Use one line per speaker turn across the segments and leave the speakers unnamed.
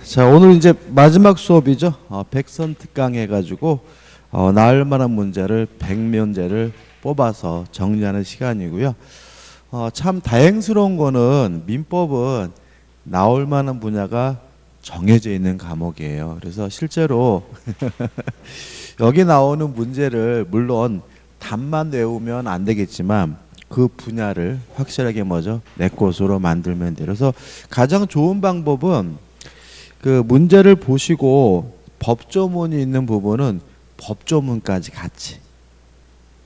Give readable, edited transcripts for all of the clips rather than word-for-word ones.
자, 오늘 이제 마지막 수업이죠. 백선 특강 해가지고 나올 만한 문제를 100문제를 뽑아서 정리하는 시간이고요. 참 다행스러운 거는 민법은 나올 만한 분야가 정해져 있는 과목이에요. 그래서 실제로 여기 나오는 문제를 물론 답만 외우면 안 되겠지만 그 분야를 확실하게 내 것으로 만들면 돼요. 그래서 가장 좋은 방법은 그 문제를 보시고 법조문이 있는 부분은 법조문까지 같이,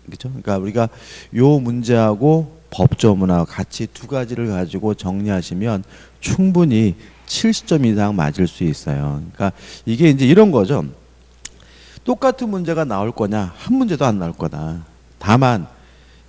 그렇죠? 그러니까 우리가 요 문제하고 법조문하고 같이 두 가지를 가지고 정리하시면 충분히 70점 이상 맞을 수 있어요. 그러니까 이게 이제 이런 거죠. 똑같은 문제가 나올 거냐? 한 문제도 안 나올 거다. 다만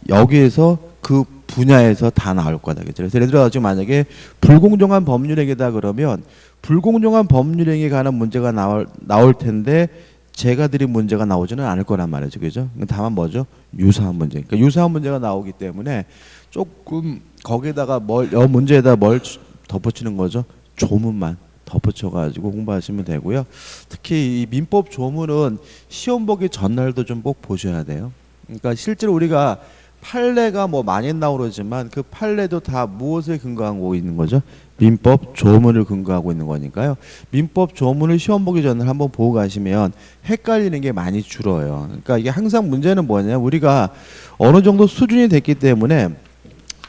여기에서 그 분야에서 다 나올 거다. 그렇죠? 그래서 예를 들어 지금 만약에 불공정한 법률행위다 그러면 불공정한 법률행위에 관한 문제가 나올 텐데 제가 드린 문제가 나오지는 않을 거란 말이죠. 그죠? 다만 뭐죠? 유사한 문제. 그러니까 유사한 문제가 나오기 때문에 조금 거기다가 문제에다 뭘 덧붙이는 거죠? 조문만 덧붙여가지고 공부하시면 되고요. 특히 이 민법 조문은 시험 보기 전날도 좀 꼭 보셔야 돼요. 그러니까 실제로 우리가 판례가 많이 나오지만 그 판례도 다 무엇에 근거하고 있는 거죠? 민법 조문을 근거하고 있는 거니까요. 민법 조문을 시험 보기 전에 한번 보고 가시면 헷갈리는 게 많이 줄어요. 그러니까 이게 항상 문제는 뭐냐? 우리가 어느 정도 수준이 됐기 때문에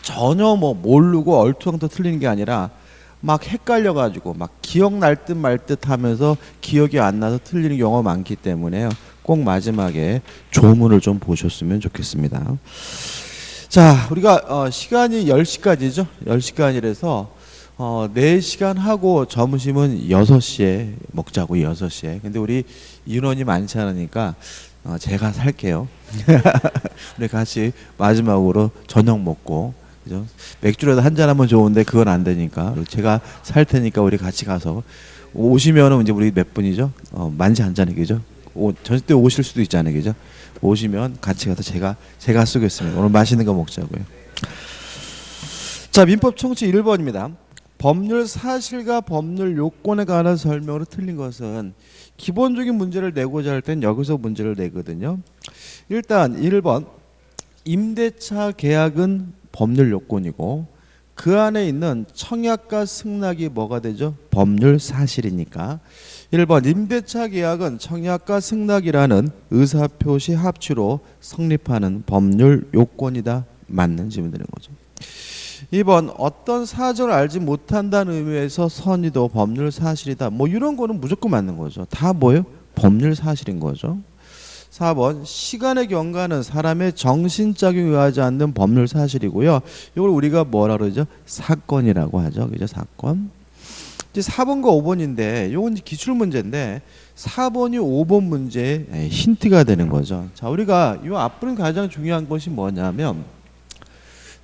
전혀 모르고 얼토당토 틀리는 게 아니라 막 헷갈려가지고 막 기억날 듯 말 듯 하면서 기억이 안 나서 틀리는 경우가 많기 때문에요. 꼭 마지막에 조문을 좀 보셨으면 좋겠습니다. 자, 우리가 시간이 10시까지죠. 10시간이라서 4시간 하고 점심은 6시에 먹자고. 6시에. 근데 우리 인원이 많지 않으니까 제가 살게요. 우리 같이 마지막으로 저녁 먹고, 그죠? 맥주라도 한잔 하면 좋은데 그건 안 되니까 제가 살 테니까 우리 같이 가서 오시면은 이제 우리 몇 분이죠? 많지 않잖아요. 그죠? 저녁 때 오실 수도 있잖아요. 그죠? 오시면 같이 가서 제가 쓰겠습니다. 오늘 맛있는 거 먹자고요. 자, 민법 청취 1번입니다. 법률 사실과 법률 요건에 관한 설명으로 틀린 것은 기본적인 문제를 내고자 할 땐 여기서 문제를 내거든요. 일단 1번 임대차 계약은 법률 요건이고 그 안에 있는 청약과 승낙이 뭐가 되죠? 법률 사실이니까. 1번 임대차 계약은 청약과 승낙이라는 의사표시 합치로 성립하는 법률 요건이다. 맞는 질문 되는 거죠. 2번 어떤 사정을 알지 못한다는 의미에서 선의도 법률 사실이다. 이런 거는 무조건 맞는 거죠. 다 뭐예요? 법률 사실인 거죠. 4번 시간의 경과는 사람의 정신작용에 의하지 않는 법률 사실이고요. 이걸 우리가 뭐라 그러죠? 사건이라고 하죠. 그죠? 사건. 이제 4번과 5번인데 이건 기출 문제인데 4번이 5번 문제의 힌트가 되는 거죠. 자, 우리가 이 앞부분 가장 중요한 것이 뭐냐면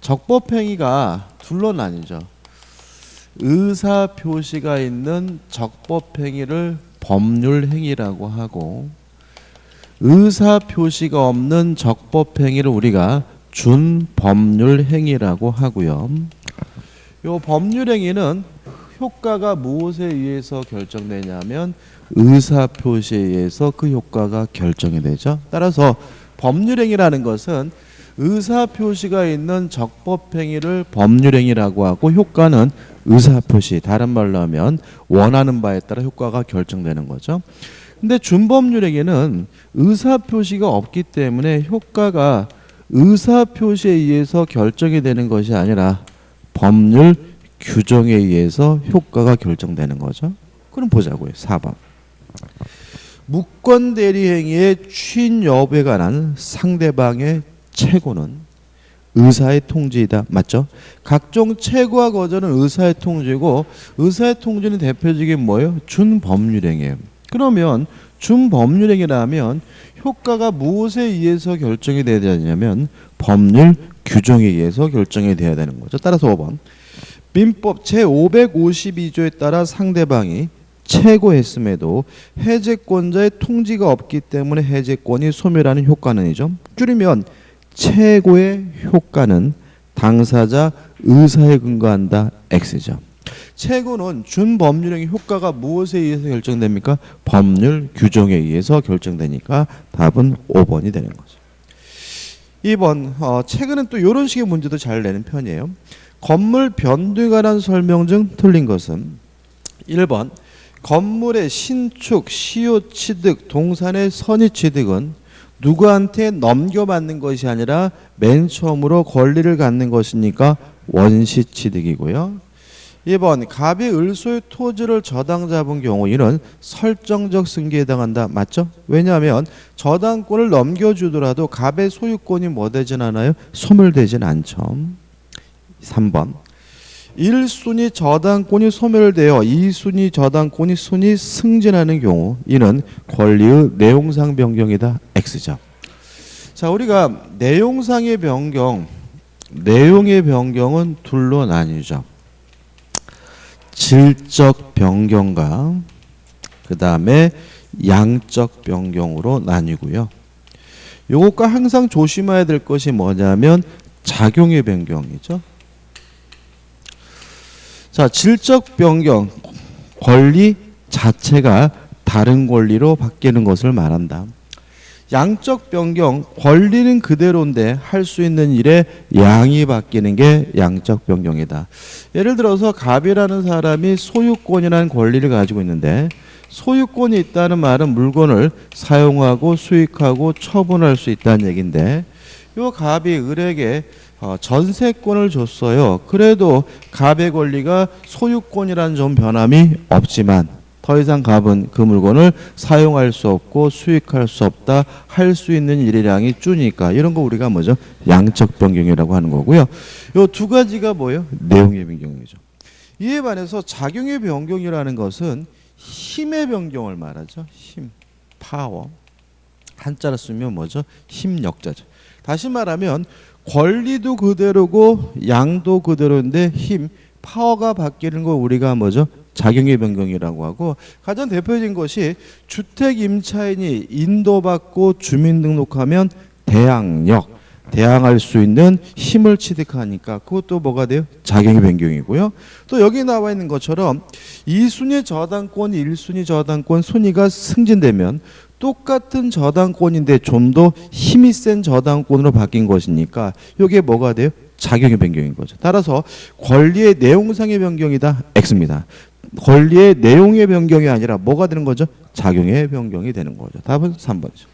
적법행위가 둘로 나뉘죠. 의사표시가 있는 적법행위를 법률행위라고 하고 의사표시가 없는 적법행위를 우리가 준법률행위라고 하고요. 이 법률행위는 효과가 무엇에 의해서 결정되냐면 의사표시에 의해서 그 효과가 결정이 되죠. 따라서 법률행위라는 것은 의사표시가 있는 적법행위를 법률행위라고 하고 효과는 의사표시, 다른 말로 하면 원하는 바에 따라 효과가 결정되는 거죠. 근데 준법률행위는 의사표시가 없기 때문에 효과가 의사표시에 의해서 결정이 되는 것이 아니라 법률 규정에 의해서 효과가 결정되는 거죠. 그럼 보자고요. 4번. 무권대리행위의 추인 여부에 관한 상대방의 최고는 의사의 통지이다. 맞죠? 각종 최고와 거절은 의사의 통지고 의사의 통지는 대표적인 뭐예요? 준법률행위예요. 그러면 준법률행위라면 효과가 무엇에 의해서 결정이 돼야 되냐면 법률 규정에 의해서 결정이 돼야 되는 거죠. 따라서 5번. 민법 제552조에 따라 상대방이 최고했음에도 해제권자의 통지가 없기 때문에 해제권이 소멸하는 효과는이죠. 줄이면 최고의 효과는 당사자 의사에 근거한다. X죠. 채권은 준법률행위 효과가 무엇에 의해서 결정됩니까? 법률 규정에 의해서 결정되니까 답은 5번이 되는 거죠. 2번 최근엔 또 이런 식의 문제도 잘 내는 편이에요. 건물 변두에 관한 설명 중 틀린 것은 1번 건물의 신축, 시효 취득, 동산의 선의 취득은 누구한테 넘겨받는 것이 아니라 맨 처음으로 권리를 갖는 것이니까 원시 취득이고요. 2번 갑이 을소의 토지를 저당 잡은 경우 이는 설정적 승계에 해당한다. 맞죠? 왜냐하면 저당권을 넘겨주더라도 갑의 소유권이 뭐 되진 않아요? 소멸되진 않죠. 3번 1순위 저당권이 소멸되어 2순위 저당권이 순위 승진하는 경우 이는 권리의 내용상 변경이다. X죠. 자, 우리가 내용상의 변경, 내용의 변경은 둘로 나뉘죠. 질적 변경과 그 다음에 양적 변경으로 나뉘고요. 요것과 항상 조심해야 될 것이 뭐냐면 작용의 변경이죠. 자, 질적 변경, 권리 자체가 다른 권리로 바뀌는 것을 말한다. 양적 변경, 권리는 그대로인데 할 수 있는 일의 양이 바뀌는 게 양적 변경이다. 예를 들어서 갑이라는 사람이 소유권이라는 권리를 가지고 있는데 소유권이 있다는 말은 물건을 사용하고 수익하고 처분할 수 있다는 얘기인데 요 갑이 을에게 전세권을 줬어요. 그래도 갑의 권리가 소유권이라는 점 변함이 없지만 더 이상 갑은 그 물건을 사용할 수 없고 수익할 수 없다. 할 수 있는 일의량이 주니까 이런 거 우리가 뭐죠? 양적 변경이라고 하는 거고요. 요 두 가지가 뭐예요? 내용의 변경이죠. 이에 반해서 작용의 변경이라는 것은 힘의 변경을 말하죠. 힘, 파워. 한자로 쓰면 뭐죠? 힘역자죠. 다시 말하면 권리도 그대로고 양도 그대로인데 힘, 파워가 바뀌는 거 우리가 뭐죠? 작용의 변경이라고 하고 가장 대표적인 것이 주택 임차인이 인도받고 주민등록하면 대항력, 대항할 수 있는 힘을 취득하니까 그것도 뭐가 돼요? 작용의 변경이고요. 또 여기 나와 있는 것처럼 2순위 저당권, 1순위 저당권 순위가 승진되면 똑같은 저당권인데 좀 더 힘이 센 저당권으로 바뀐 것이니까 이게 뭐가 돼요? 작용의 변경인 거죠. 따라서 권리의 내용상의 변경이다. X입니다. 권리의 내용의 변경이 아니라 뭐가 되는 거죠? 작용의 변경이 되는 거죠. 답은 3번이죠.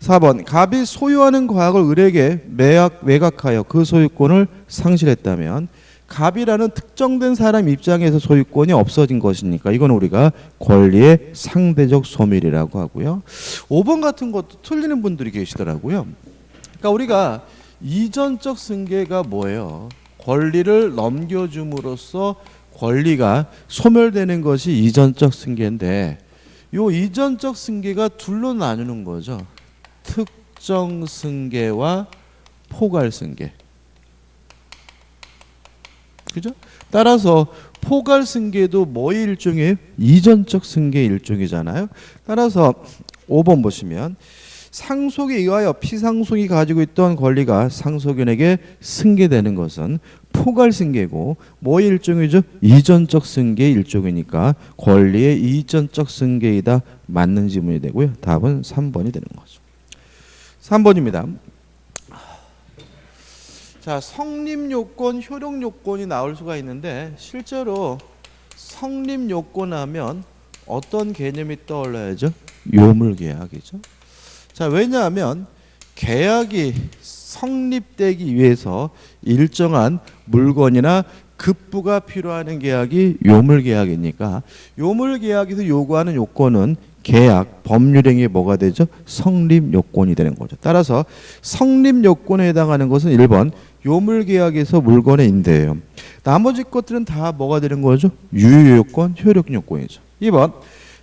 4번 갑이 소유하는 과학을 을에게 매각하여 그 소유권을 상실했다면 갑이라는 특정된 사람 입장에서 소유권이 없어진 것이니까 이건 우리가 권리의 상대적 소멸이라고 하고요. 5번 같은 것도 틀리는 분들이 계시더라고요. 그러니까 우리가 이전적 승계가 뭐예요? 권리를 넘겨줌으로써 권리가 소멸되는 것이 이전적 승계인데 요 이전적 승계가 둘로 나누는 거죠. 특정 승계와 포괄 승계. 그죠? 따라서 포괄 승계도 뭐의 일종이에요? 이전적 승계의 일종이잖아요. 따라서 5번 보시면 상속에 의하여 피상속이 가지고 있던 권리가 상속인에게 승계되는 것은 포괄 승계고 뭐의 일종이죠? 이전적 승계의 일종이니까 권리의 이전적 승계이다. 맞는 지문이 되고요. 답은 3번이 되는 거죠. 3번입니다. 자, 성립요건, 효력요건이 나올 수가 있는데 실제로 성립요건 하면 어떤 개념이 떠올라야죠? 요물계약이죠. 자, 왜냐하면 계약이 성립되기 위해서 일정한 물건이나 급부가 필요한 계약이 요물계약이니까 요물계약에서 요구하는 요건은 계약, 법률행위에 뭐가 되죠? 성립요건이 되는 거죠. 따라서 성립요건에 해당하는 것은 1번 요물계약에서 물건의 임대예요. 나머지 것들은 다 뭐가 되는 거죠? 유효요건, 효력요건이죠. 2번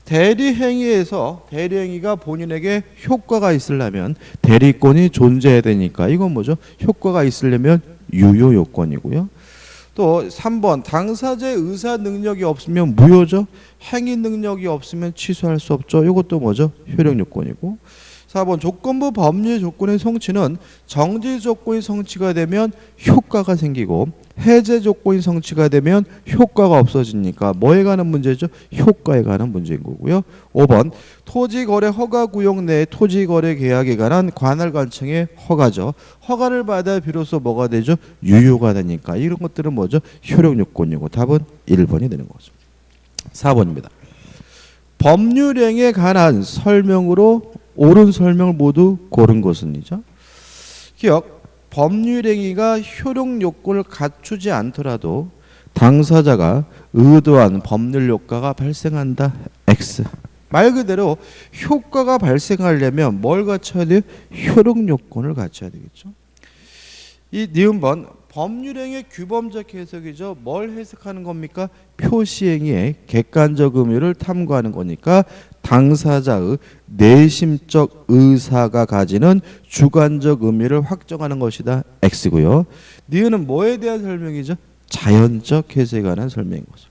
대리행위에서 대리행위가 본인에게 효과가 있으려면 대리권이 존재해야 되니까 이건 뭐죠? 효과가 있으려면 유효요건이고요. 또 3번 당사자의 의사 능력이 없으면 무효죠. 행위 능력이 없으면 취소할 수 없죠. 이것도 뭐죠? 효력요건이고 4번 조건부 법률 조건의 성취는 정지 조건이 성취가 되면 효과가 생기고 해제 조건이 성취가 되면 효과가 없어지니까 뭐에 관한 문제죠? 효과에 관한 문제인 거고요. 5번 토지거래 허가구역 내 토지거래 계약에 관한 관할관청의 허가죠. 허가를 받아야 비로소 뭐가 되죠? 유효가 되니까 이런 것들은 뭐죠? 효력요건이고 답은 1번이 되는 거죠. 4번입니다. 법률행위에 관한 설명으로 옳은 설명을 모두 고른 것은이죠. 기억, 법률행위가 효력요건을 갖추지 않더라도 당사자가 의도한 법률효과가 발생한다. X. 말 그대로 효과가 발생하려면 뭘 갖춰야 돼요? 효력요건을 갖춰야 되겠죠. 이 니은번 법률행위의 규범적 해석이죠. 뭘 해석하는 겁니까? 표시행위의 객관적 의미를 탐구하는 거니까 당사자의 내심적 의사가 가지는 주관적 의미를 확정하는 것이다. X고요. 니은은 뭐에 대한 설명이죠? 자연적 해석에 관한 설명인 거죠.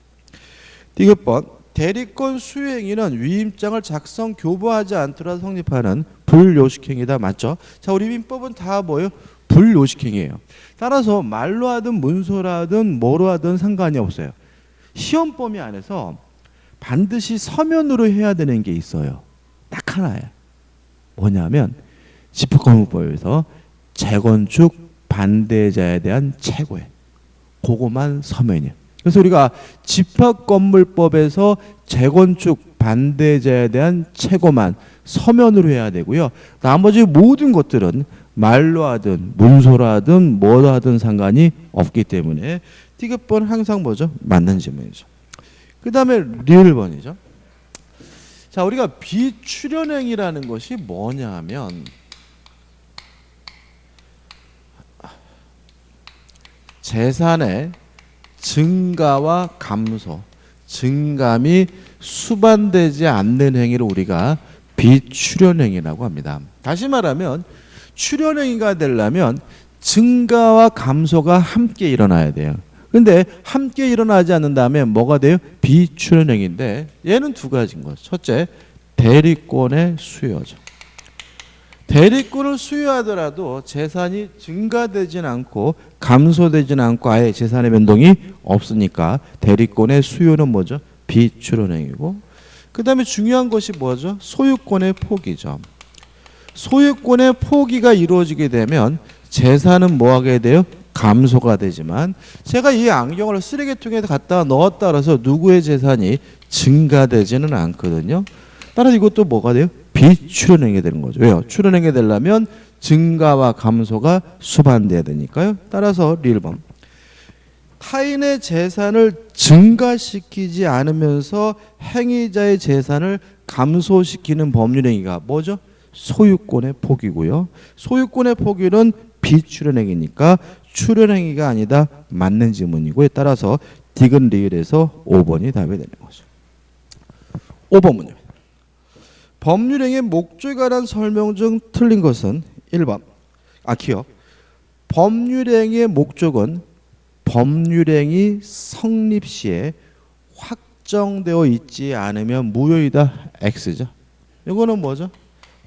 디귿번 대리권 수행위는 위임장을 작성 교부하지 않더라도 성립하는 불요식행위다. 맞죠? 자, 우리 민법은 다 뭐예요? 불요식행위예요. 따라서 말로 하든 문서로 하든 뭐로 하든 상관이 없어요. 시험 범위 안에서 반드시 서면으로 해야 되는 게 있어요. 딱 하나예요. 뭐냐면 집합건물법에서 재건축 반대자에 대한 최고에 그거만 서면이에요. 그래서 우리가 집합건물법에서 재건축 반대자에 대한 최고만 서면으로 해야 되고요. 나머지 모든 것들은 말로 하든 문서로 하든 뭐로 하든 상관이 없기 때문에 디귿번 항상 뭐죠? 맞는 질문이죠. 그 다음에 리을번이죠. 자, 우리가 비출현행이라는 것이 뭐냐 하면 재산의 증가와 감소, 증감이 수반되지 않는 행위를 우리가 비출현행이라고 합니다. 다시 말하면 출현행위가 되려면 증가와 감소가 함께 일어나야 돼요. 근데 함께 일어나지 않는다면 뭐가 돼요? 비출현행인데 얘는 두 가지인 거죠. 첫째, 대리권의 수요죠. 대리권을 수요하더라도 재산이 증가되진 않고 감소되진 않고 아예 재산의 변동이 없으니까 대리권의 수요는 뭐죠? 비출현행이고, 그 다음에 중요한 것이 뭐죠? 소유권의 포기죠. 소유권의 포기가 이루어지게 되면 재산은 뭐하게 돼요? 감소가 되지만 제가 이 안경을 쓰레기통에 갖다 넣었다 그래서 누구의 재산이 증가되지는 않거든요. 따라서 이것도 뭐가 돼요? 비출현행이 되는 거죠. 왜요? 출현행이 되려면 증가와 감소가 수반돼야 되니까요. 따라서 리을번 타인의 재산을 증가시키지 않으면서 행위자의 재산을 감소시키는 법률행위가 뭐죠? 소유권의 포기고요. 소유권의 포기는 비출현행이니까 출현행위가 아니다. 맞는 지문이고요. 따라서 디귿 리을에서 5번이 답이 되는 거죠. 5번 문제. 법률행위의 목적에 관한 설명 중 틀린 것은 1번. 기억. 법률행위의 목적은 법률행위 성립 시에 확정되어 있지 않으면 무효이다. X죠. 이거는 뭐죠?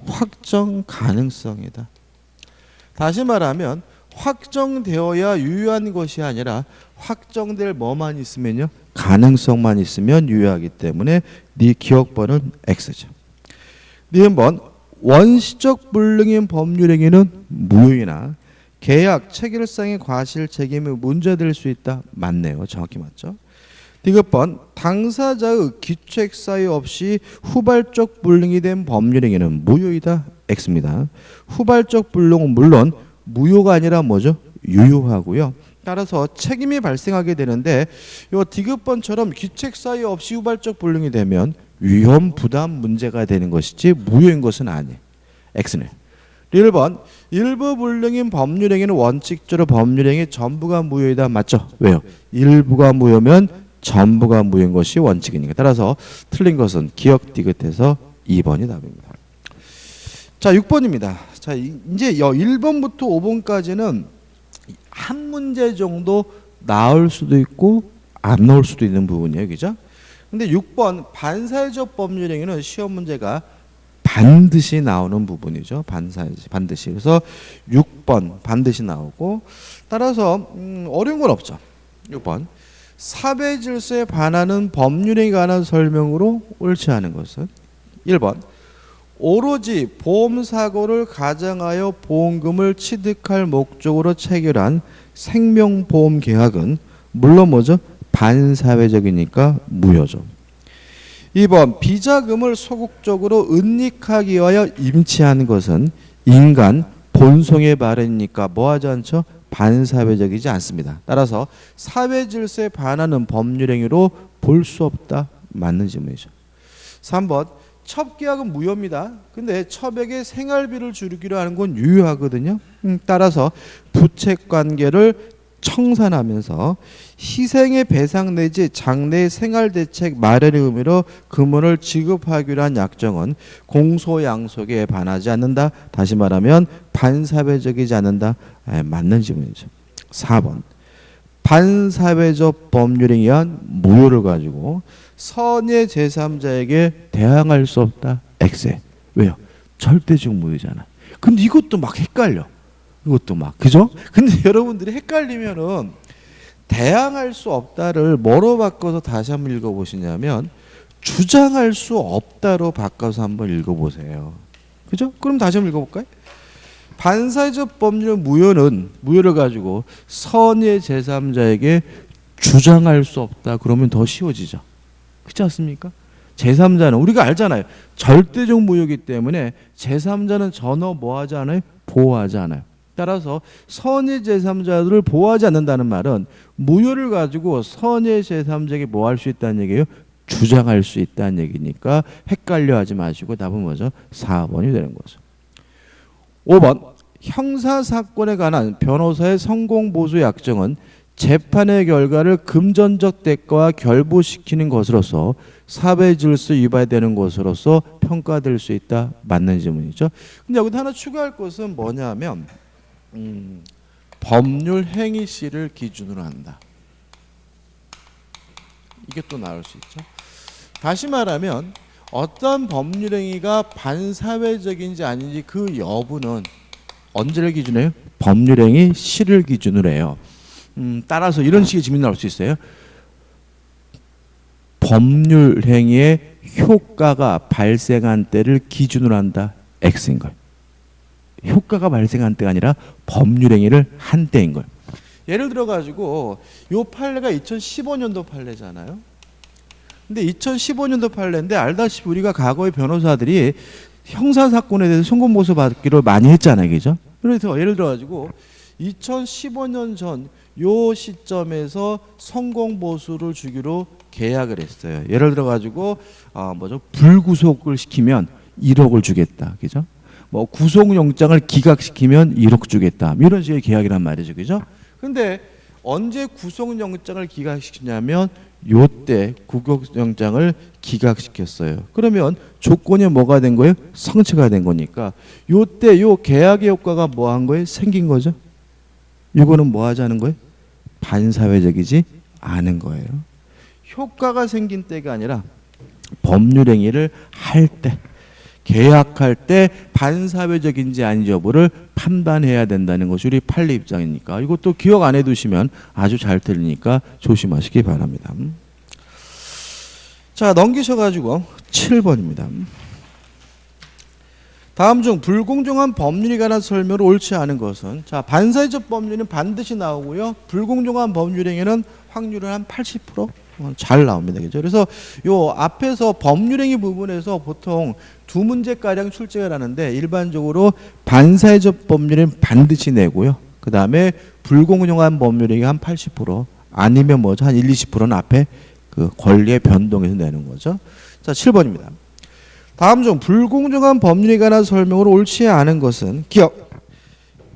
확정 가능성이다. 다시 말하면 확정되어야 유효한 것이 아니라 확정될 뭐만 있으면요? 가능성만 있으면 유효하기 때문에 네 기억번은 X죠. 니은번 원시적 불능인 법률행위는 무효이나 계약 체결상의 과실 책임이 문제될 수 있다. 맞네요. 정확히 맞죠. 디귿번 당사자의 기책 사유 없이 후발적 불능이 된 법률행위는 무효이다. X입니다. 후발적 불능은 물론 무효가 아니라 뭐죠? 유효하고요. 따라서 책임이 발생하게 되는데 이 디귿번처럼 기책 사유 없이 후발적 불능이 되면 위험 부담 문제가 되는 것이지 무효인 것은 아니에요. X는. 1번 일부 불능인 법률행위는 원칙적으로 법률행위 전부가 무효이다. 맞죠? 왜요? 일부가 무효면 전부가 무효인 것이 원칙이니까. 따라서 틀린 것은 기억 디귿에서 2번이 답입니다. 자, 6번입니다. 자, 이제 1번부터 5번까지는 한 문제 정도 나올 수도 있고 안 나올 수도 있는 부분이에요. 그죠? 근데 6번 반사회적 법률행위는 시험 문제가 반드시 나오는 부분이죠. 반드시. 그래서 6번 반드시 나오고, 따라서 어려운 건 없죠. 6번. 사회 질서에 반하는 법률에 관한 설명으로 옳지 않은 것은 1번. 오로지 보험사고를 가정하여 보험금을 취득할 목적으로 체결한 생명보험계약은 물론 뭐죠? 반사회적이니까 무효죠. 2번. 비자금을 소극적으로 은닉하기 위하여 임치한 것은 인간 본성의 발현이니까 뭐하지 않죠? 반사회적이지 않습니다. 따라서 사회질서에 반하는 법률행위로 볼 수 없다. 맞는 질문이죠. 3번. 첩계약은 무효입니다. 근데 첩에게 생활비를 주기로 하는 건 유효하거든요. 따라서 부채관계를 청산하면서 희생의 배상 내지 장래의 생활대책 마련의 의미로 금원을 지급하기로 한 약정은 공소양속에 반하지 않는다. 다시 말하면 반사회적이지 않는다. 맞는 질문이죠. 4번. 반사회적 법률에 의한 무효를 가지고 선의 제3자에게 대항할 수 없다. X에. 왜요? 절대적 무효잖아. 근데 이것도 막 헷갈려. 이것도 막, 그죠? 근데 여러분들이 헷갈리면은 대항할 수 없다를 뭐로 바꿔서 다시 한번 읽어보시냐면 주장할 수 없다로 바꿔서 한번 읽어보세요. 그죠? 그럼 다시 한번 읽어볼까요? 반사회적 법률 무효를 가지고 선의 제3자에게 주장할 수 없다. 그러면 더 쉬워지죠. 그렇지 않습니까? 제3자는 우리가 알잖아요. 절대적 무효이기 때문에 제3자는 전혀 뭐하지 않아요? 보호하지 않아요. 따라서 선의 제3자들을 보호하지 않는다는 말은 무효를 가지고 선의 제3자에게 뭐 할 수 있다는 얘기예요? 주장할 수 있다는 얘기니까 헷갈려 하지 마시고 답은 뭐죠? 4번이 되는 거죠. 5번. 형사사건에 관한 변호사의 성공보수 약정은 재판의 결과를 금전적 대가와 결부시키는 것으로서 사회질서 위반되는 것으로서 평가될 수 있다. 맞는 질문이죠. 근데 여기서 하나 추가할 것은 뭐냐면 법률 행위시를 기준으로 한다. 이게 또 나올 수 있죠. 다시 말하면 어떤 법률 행위가 반사회적인지 아닌지 그 여부는 언제를 기준으로 해요? 법률 행위 시를 기준으로 해요. 따라서 이런 식의 질문이 나올 수 있어요. 법률 행위의 효과가 발생한 때를 기준으로 한다. X인 거예요. 효과가 발생한 때가 아니라 법률 행위를 한 때인 거예요. 예를 들어 가지고 요 판례가 2015년도 판례잖아요. 근데 2015년도 판례인데 알다시피 우리가 과거의 변호사들이 형사사건에 대해서 송금보수 받기로 많이 했잖아요. 그죠? 그래서 예를 들어 가지고 2015년 전 요 시점에서 성공보수를 주기로 계약을 했어요. 예를 들어 가지고 불구속을 시키면 1억을 주겠다. 그죠? 뭐 구속영장을 기각시키면 1억 주겠다. 이런 식의 계약이란 말이죠. 그죠? 근데 언제 구속영장을 기각시키냐면 요때 구속영장을 기각시켰어요. 그러면 조건이 뭐가 된 거예요? 성취가 된 거니까 요때 요 계약의 효과가 뭐 한 거예요? 생긴 거죠. 이거는 뭐 하자는 거예요? 반사회적이지 않은 거예요. 효과가 생긴 때가 아니라 법률 행위를 할 때, 계약할 때 반사회적인지 아닌지 여부를 판단해야 된다는 것이 우리 판례 입장이니까 이것도 기억 안 해두시면 아주 잘 들리니까 조심하시기 바랍니다. 자, 넘기셔가지고 7번입니다. 다음 중 불공정한 법률에 관한 설명으로 옳지 않은 것은, 자, 반사회적 법률은 반드시 나오고요. 불공정한 법률 행위는 확률은 한 80% 잘 나옵니다. 그죠? 그래서 요 앞에서 법률행위 부분에서 보통 두 문제가량 출제가 나는데 일반적으로 반사회적 법률은 반드시 내고요. 그 다음에 불공정한 법률행위 한 80% 아니면 뭐죠? 한 1-20%는 앞에 그 권리의 변동에서 내는 거죠. 자, 7번입니다. 다음 중 불공정한 법률에 관한 설명으로 옳지 않은 것은 기억.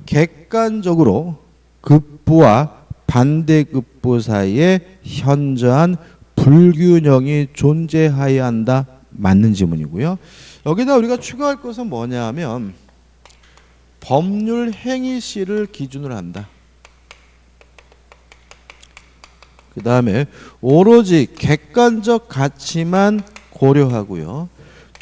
객관적으로 급부와 반대급부 사이에 현저한 불균형이 존재해야 한다. 맞는 질문이고요. 여기다 우리가 추가할 것은 뭐냐 하면 법률 행위시를 기준으로 한다. 그 다음에 오로지 객관적 가치만 고려하고요.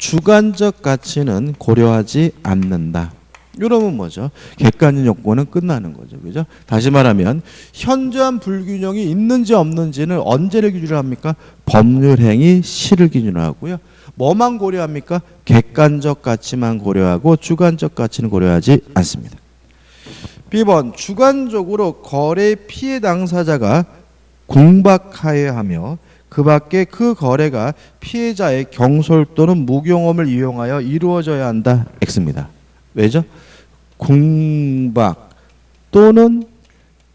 주관적 가치는 고려하지 않는다. 이러면 뭐죠? 객관적 요건은 끝나는 거죠. 그죠? 다시 말하면 현저한 불균형이 있는지 없는지는 언제를 기준으로 합니까? 법률행위 시를 기준으로 하고요. 뭐만 고려합니까? 객관적 가치만 고려하고 주관적 가치는 고려하지 않습니다. B번 주관적으로 거래 피해 당사자가 궁박하여야 하며 그 밖에 그 거래가 피해자의 경솔 또는 무경험을 이용하여 이루어져야 한다. X입니다. 왜죠? 궁박 또는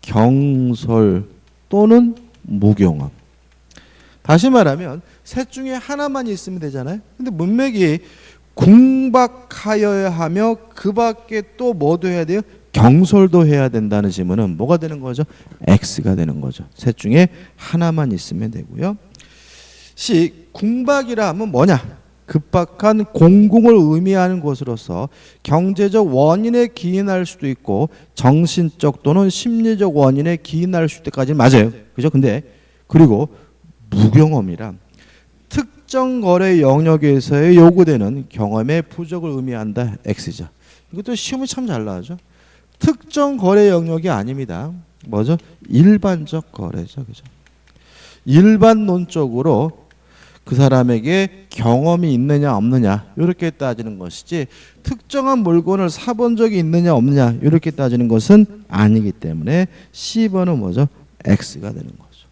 경솔 또는 무경험. 다시 말하면 셋 중에 하나만 있으면 되잖아요. 근데 문맥이 궁박하여야 하며 그 밖에 또 뭐도 해야 돼요? 경솔도 해야 된다는 지문은 뭐가 되는 거죠? X가 되는 거죠. 셋 중에 하나만 있으면 되고요. C. 궁박이라 하면 뭐냐? 급박한 공공을 의미하는 것으로서 경제적 원인에 기인할 수도 있고 정신적 또는 심리적 원인에 기인할 수 있다까지는 맞아요. 그죠? 근데 그리고 무경험이라 특정 거래 영역에서의 요구되는 경험의 부족을 의미한다. X죠. 이것도 시험이 참 잘 나오죠. 특정 거래 영역이 아닙니다. 뭐죠? 일반적 거래죠. 그죠? 일반론적으로 그 사람에게 경험이 있느냐 없느냐 이렇게 따지는 것이지 특정한 물건을 사본 적이 있느냐 없느냐 이렇게 따지는 것은 아니기 때문에 C번은 뭐죠? X가 되는 거죠.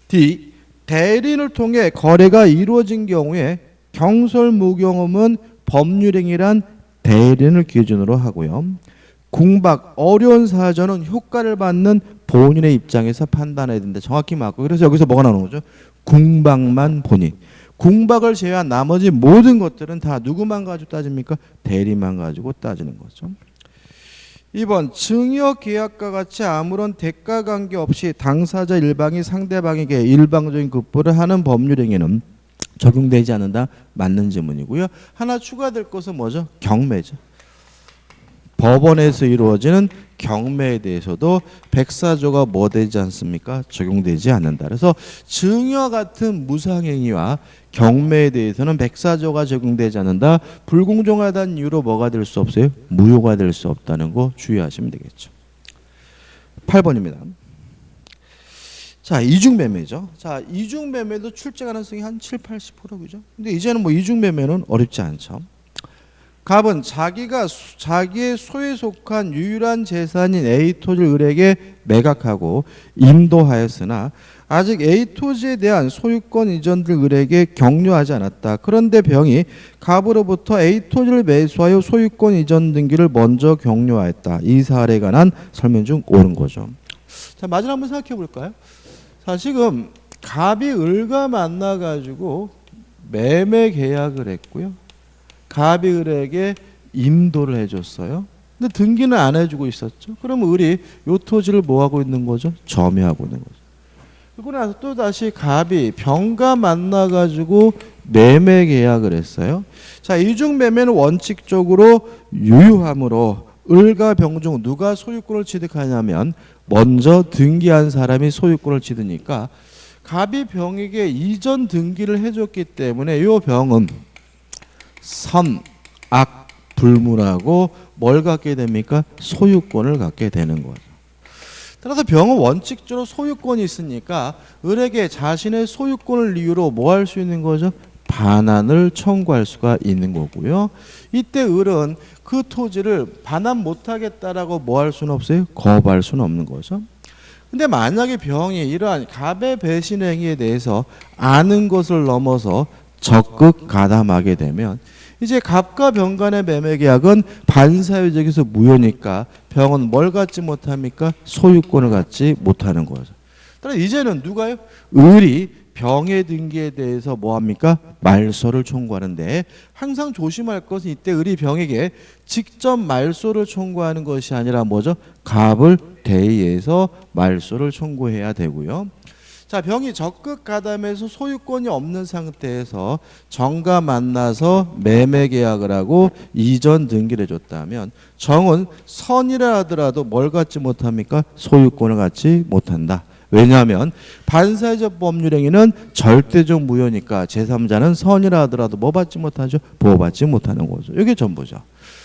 D. 대리인을 통해 거래가 이루어진 경우에 경솔무경험은 법률행위란 대리인을 기준으로 하고요. 궁박, 어려운 사전은 효과를 받는 본인의 입장에서 판단해야 된다. 정확히 맞고 그래서 여기서 뭐가 나오는 거죠? 궁박만 본인. 궁박을 제외한 나머지 모든 것들은 다 누구만 가지고 따집니까? 대리만 가지고 따지는 거죠. 2번 증여 계약과 같이 아무런 대가 관계 없이 당사자 일방이 상대방에게 일방적인 급부를 하는 법률행위는 적용되지 않는다. 맞는 지문이고요. 하나 추가될 것은 뭐죠? 경매죠. 법원에서 이루어지는 경매에 대해서도 백사조가 뭐 되지 않습니까? 적용되지 않는다. 그래서 증여 같은 무상행위와 경매에 대해서는 백사조가 적용되지 않는다. 불공정하다는 이유로 뭐가 될 수 없어요? 무효가 될 수 없다는 거 주의하시면 되겠죠. 8번입니다. 자, 이중매매죠. 자, 이중매매도 출제 가능성이 한 7, 80% 그죠? 근데 이제는 뭐 이중매매는 어렵지 않죠. 갑은 자기의 소에 속한 유일한 재산인 A토지를 을에게 매각하고 인도하였으나 아직 A토지에 대한 소유권 이전을 을에게 격려하지 않았다. 그런데 병이 갑으로부터 A토지를 매수하여 소유권 이전 등기를 먼저 격려하였다. 이 사례에 관한 설명 중 옳은 거죠. 자, 마지막 한번 생각해 볼까요? 자, 지금 갑이 을과 만나가지고 매매 계약을 했고요. 갑이 을에게 인도를 해줬어요. 근데 등기는 안 해주고 있었죠. 그러면 을이 요 토지를 뭐 하고 있는 거죠? 점유하고 있는 거죠. 그리고 나서 또 다시 갑이 병과 만나가지고 매매 계약을 했어요. 자, 이중매매는 원칙적으로 유효하므로 을과 병 중 누가 소유권을 취득하냐면 먼저 등기한 사람이 소유권을 취득하니까 갑이 병에게 이전 등기를 해줬기 때문에 이 병은 선, 악, 불문하고 뭘 갖게 됩니까? 소유권을 갖게 되는 거죠. 따라서 병은 원칙적으로 소유권이 있으니까 을에게 자신의 소유권을 이유로 뭐 할 수 있는 거죠? 반환을 청구할 수가 있는 거고요. 이때 을은 그 토지를 반환 못하겠다라고 뭐 할 수는 없어요? 거부할 수는 없는 거죠. 근데 만약에 병이 이러한 갑의 배신 행위에 대해서 아는 것을 넘어서 적극 가담하게 되면 이제 갑과 병 간의 매매 계약은 반사회적에서 무효니까 병은 뭘 갖지 못합니까? 소유권을 갖지 못하는 거죠. 따라 이제는 누가요? 을이 병의 등기에 대해서 뭐 합니까? 말소를 청구하는데 항상 조심할 것은 이때 을이 병에게 직접 말소를 청구하는 것이 아니라 뭐죠? 갑을 대의해서 말소를 청구해야 되고요. 자, 병이 적극 가담해서 소유권이 없는 상태에서 정과 만나서 매매 계약을 하고 이전 등기를 해줬다면 정은 선이라 하더라도 뭘 갖지 못합니까? 소유권을 갖지 못한다. 왜냐하면 반사회적 법률행위는 절대적 무효니까 제3자는 선이라 하더라도 뭐 받지 못하죠? 보호받지 못하는 거죠. 이게 전부죠.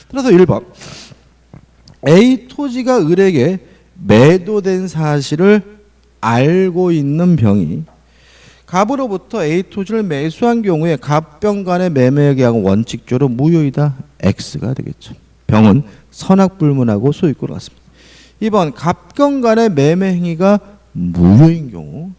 따라서 1번 A 토지가 을에게 매도된 사실을 알고 있는 병이 갑으로부터 A 토지를 매수한 경우에 갑병 간의 매매 계약은 원칙적으로 무효이다. X가 되겠죠. 병은 선악불문하고 소유권을 갖습니다. 2번 갑병 간의 매매 행위가 무효인 경우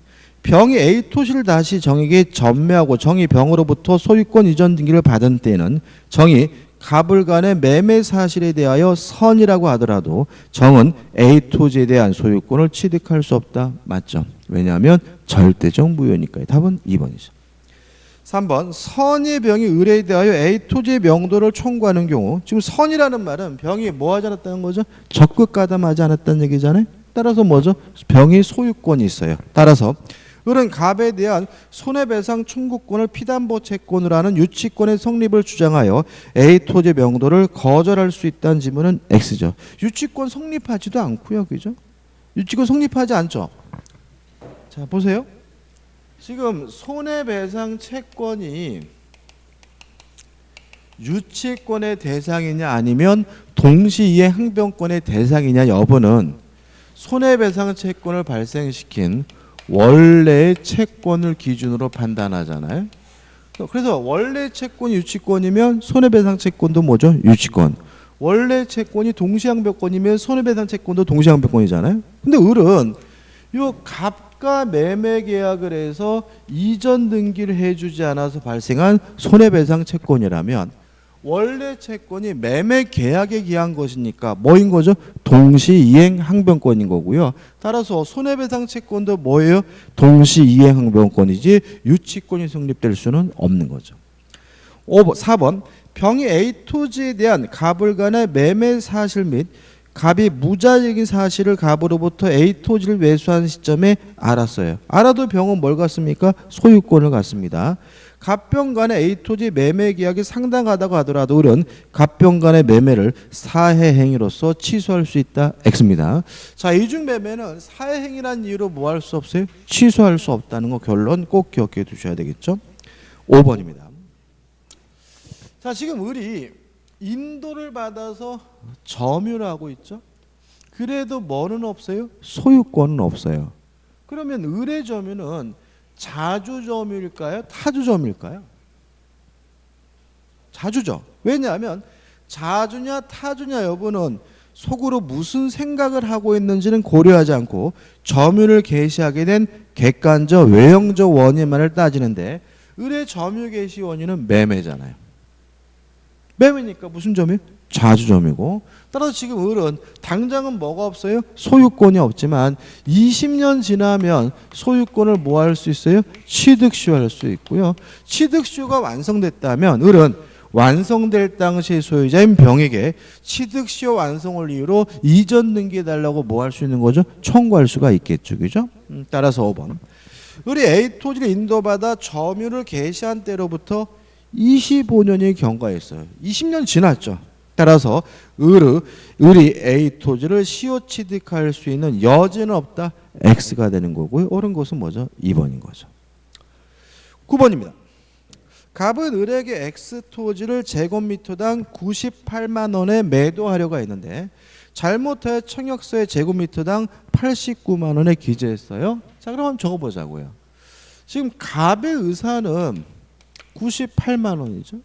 병이 A 토지를 다시 정에게 전매하고 정이 병으로부터 소유권 이전 등기를 받은 때에는 정이 갑을 간의 매매 사실에 대하여 선이라고 하더라도 정은 A 토지에 대한 소유권을 취득할 수 없다. 맞죠? 왜냐하면 절대적 무효니까요. 답은 2번이죠. 3번 선의 병이 을에 대하여 A 토지의 명도를 청구하는 경우 지금 선이라는 말은 병이 뭐 하지 않았다는 거죠? 적극 가담하지 않았다는 얘기잖아요. 따라서 뭐죠? 병이 소유권이 있어요. 따라서 을은 갑에 대한 손해배상 청구권을 피담보 채권으로 하는 유치권의 성립을 주장하여 A 토지 명도를 거절할 수 있다는 지문은 X죠. 유치권 성립하지도 않고요. 그죠? 유치권 성립하지 않죠. 자, 보세요. 지금 손해배상 채권이 유치권의 대상이냐 아니면 동시이행 항변권의 대상이냐 여부는 손해배상 채권을 발생시킨 원래의 채권을 기준으로 판단하잖아요. 그래서 원래 채권이 유치권이면 손해배상 채권도 뭐죠? 유치권. 원래 채권이 동시항변권이면 손해배상 채권도 동시항변권이잖아요. 근데 을은 요 갑과 매매 계약을 해서 이전 등기를 해주지 않아서 발생한 손해배상 채권이라면 원래 채권이 매매 계약에 기한 것이니까 뭐인 거죠? 동시이행 항변권인 거고요. 따라서 손해배상 채권도 뭐예요? 동시이행 항변권이지 유치권이 성립될 수는 없는 거죠. 4번 병이 A 토지에 대한 갑을 간의 매매 사실 및 갑이 무자적인 사실을 갑으로부터 A 토지를 매수한 시점에 알았어요. 알아도 병은 뭘 갖습니까? 소유권을 갖습니다. 갑병 간의 A 토지 매매 계약이 상당하다고 하더라도 을은 갑병 간의 매매를 사해 행위로서 취소할 수 있다. X입니다. 자, 이중 매매는 사해 행위란 이유로 뭐 할 수 없어요? 취소할 수 없다는 거 결론 꼭 기억해 두셔야 되겠죠. 5번입니다. 자, 지금 을이 인도를 받아서 점유를 하고 있죠. 그래도 뭐는 없어요? 소유권은 없어요. 그러면 을의 점유는 자주점유일까요? 타주점유일까요? 자주죠. 왜냐하면 자주냐 타주냐 여부는 속으로 무슨 생각을 하고 있는지는 고려하지 않고 점유를 개시하게 된 객관적 외형적 원인만을 따지는데 을의 점유 개시 원인은 매매잖아요. 매매니까 무슨 점이에요? 자주점이고 따라서 지금 을은 당장은 뭐가 없어요? 소유권이 없지만 20년 지나면 소유권을 뭐 할 수 있어요? 취득시효할 수 있고요. 취득시효가 완성됐다면 을은 완성될 당시의 소유자인 병에게 취득시효 완성을 이유로 이전 등기해달라고 뭐 할 수 있는 거죠? 청구할 수가 있겠죠. 그죠? 따라서 5번 을이 A 토지를 인도받아 점유를 개시한 때로부터 25년이 경과했어요. 20년 지났죠. 따라서 을이 A 토지를 시효 취득할 수 있는 여지는 없다. X가 되는 거고요. 옳은 것은 뭐죠? 2번인 거죠. 9번입니다. 갑은 을에게 X 토지를 제곱미터당 98만 원에 매도하려고 했는데 잘못하여 청약서에 제곱미터당 89만 원에 기재했어요. 자, 그럼 한번 적어보자고요. 지금 갑의 의사는 98만 원이죠.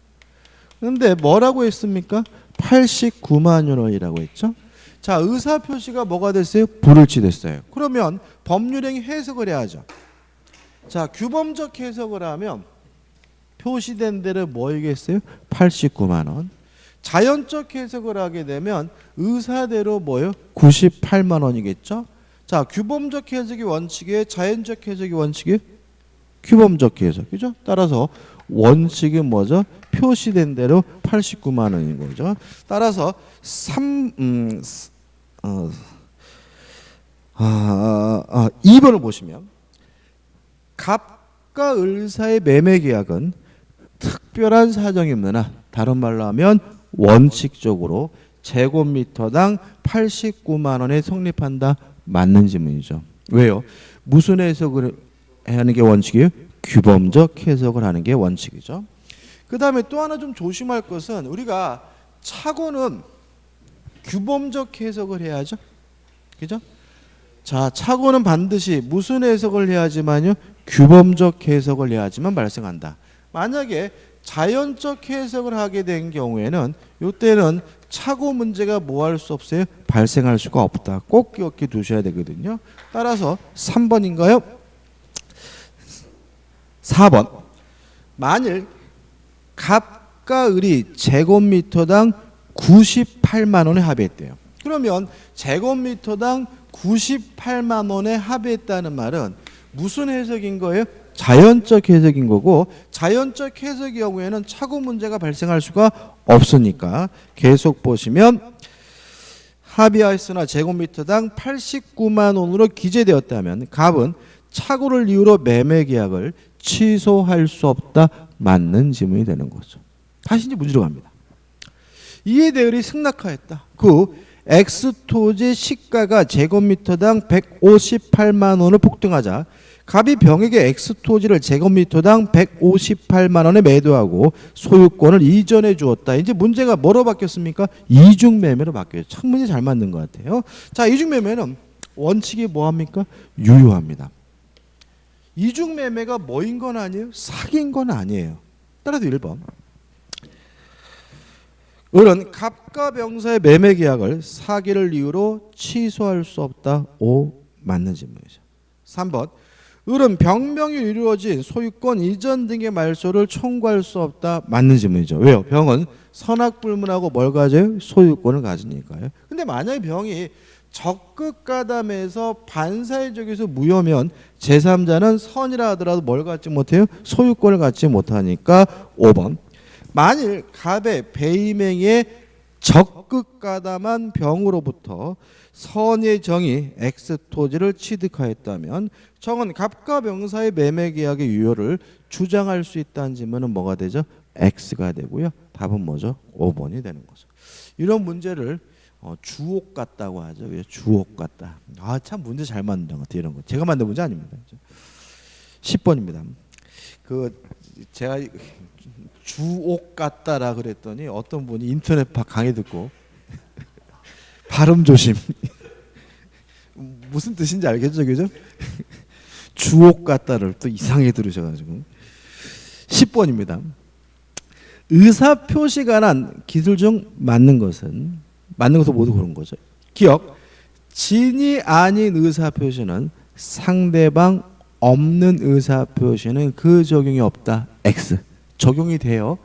그런데 뭐라고 했습니까? 89만 원이라고 했죠. 자, 의사 표시가 뭐가 됐어요? 불일치됐어요. 그러면 법률행위 해석을 해야죠. 자, 규범적 해석을 하면 표시된 대로 뭐이겠어요? 89만 원. 자연적 해석을 하게 되면 의사대로 뭐요? 98만 원이겠죠. 자, 규범적 해석이 원칙이에요? 자연적 해석이 원칙이에요? 규범적 해석이죠. 따라서 원칙은 뭐죠? 표시된 대로 89만 원인 거죠. 따라서 2번을 보시면 갑과 을 사이의 매매 계약은 특별한 사정이 없는 한 다른 말로 하면 원칙적으로 제곱미터당 89만 원에 성립한다. 맞는 지문이죠. 왜요? 무슨 해석을 하는 게 원칙이에요? 규범적 해석을 하는 게 원칙이죠. 그 다음에 또 하나 좀 조심할 것은 우리가 착오는 규범적 해석을 해야죠. 그죠? 자, 착오는 반드시 무슨 해석을 해야지만요? 규범적 해석을 해야지만 발생한다. 만약에 자연적 해석을 하게 된 경우에는 이때는 착오 문제가 뭐 할 수 없어요? 발생할 수가 없다. 꼭 기억해 두셔야 되거든요. 따라서 3번인가요? 4번. 만일 갑과 을이 제곱미터당 98만 원에 합의했대요. 그러면 제곱미터당 98만 원에 합의했다는 말은 무슨 해석인 거예요? 자연적 해석인 거고, 자연적 해석의 경우에는 착오 문제가 발생할 수가 없으니까 계속 보시면 합의하였으나 제곱미터당 89만 원으로 기재되었다면 갑은 착오를 이유로 매매 계약을 취소할 수 없다. 맞는 지문이 되는 거죠. 다시 이제 문제로 갑니다. 이에 대을이 승낙하였다. 그 X토지 시가가 제곱미터당 158만 원을 폭등하자 갑이 병에게 X토지를 제곱미터당 158만 원에 매도하고 소유권을 이전해 주었다. 이제 문제가 뭐로 바뀌었습니까? 이중매매로 바뀌었죠. 참 문제 잘 맞는 것 같아요. 자, 이중매매는 원칙이 뭐합니까? 유효합니다. 이중매매가 뭐인 건 아니에요? 사기인 건 아니에요. 따라서 1번. 을은 갑과 병사의 매매 계약을 사기를 이유로 취소할 수 없다. O 맞는 질문이죠. 3번. 을은 병명이 이루어진 소유권 이전 등의 말소를 청구할 수 없다. 맞는 질문이죠. 왜요? 병은 선악불문하고 뭘 가져요? 소유권을 가지니까요. 근데 만약에 병이 적극 가담해서 반사회적에서 무효면 제3자는 선이라 하더라도 뭘 갖지 못해요? 소유권을 갖지 못하니까 5번. 만일 갑의 배임행위에 적극 가담한 병으로부터 선의 정이 X토지를 취득하였다면 정은 갑과 병사의 매매 계약의 유효를 주장할 수 있다는 질문은 뭐가 되죠? X가 되고요. 답은 뭐죠? 5번이 되는 거죠. 이런 문제를 주옥 같다고 하죠. 주옥 같다. 아, 참 문제 잘 만든 것 같아요. 이런 거. 제가 만든 문제 아닙니다. 10번입니다. 제가 주옥 같다라 그랬더니 어떤 분이 인터넷 강의 듣고 발음 조심. 무슨 뜻인지 알겠죠, 그죠? 주옥 같다를 또 이상하게 들으셔가지고 10번입니다. 의사 표시가 난 기술 중 맞는 것은 모두 그런 거죠. 기억. 진이 아닌 의사 표시는 상대방 없는 의사 표시는 그 적용이 없다. X. 적용이 돼요.